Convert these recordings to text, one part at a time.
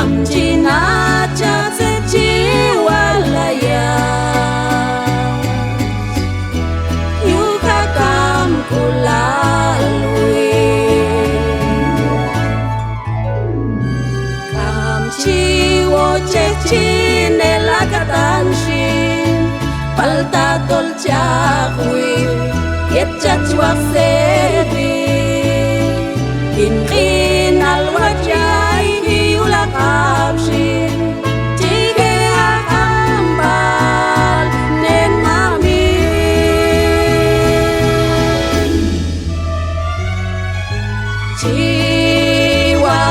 kamchinacha se chiwalaya yuka kam kulalwi kamchiwo chechine lakatansin palta tolchakwi yetchachwak sebi inqin alwajay hiulakapsin tige akambal nen mamin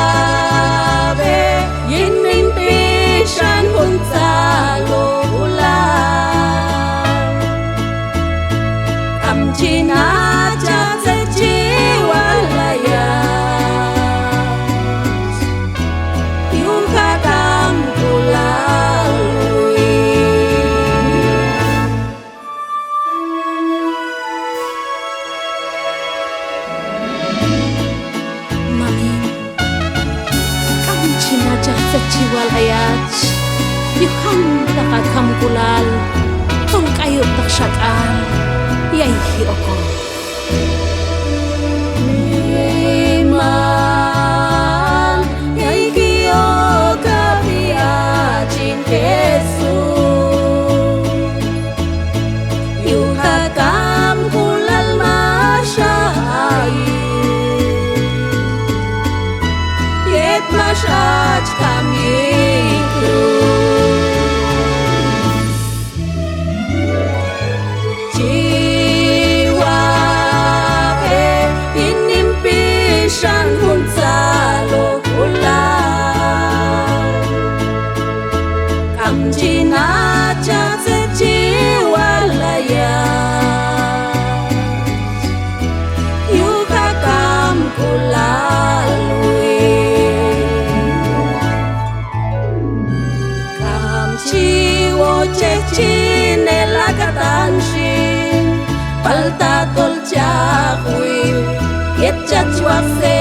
chiwabe yinimpishan hunsalo ulang kamchinacha se chiwalaya Sejiwal ayat yuhan takakam kulal tong kayu taksyakan yaihi oko Niman yaihi oka piacin kesu yuhakam kulal masyayu yet masyaj kami jiwa inimpishan hunsalo ulang kamchinacha se chiwalaya yuka kam kulalwi chiwo chechine lakatansin palta tolchakwi yetchachwak se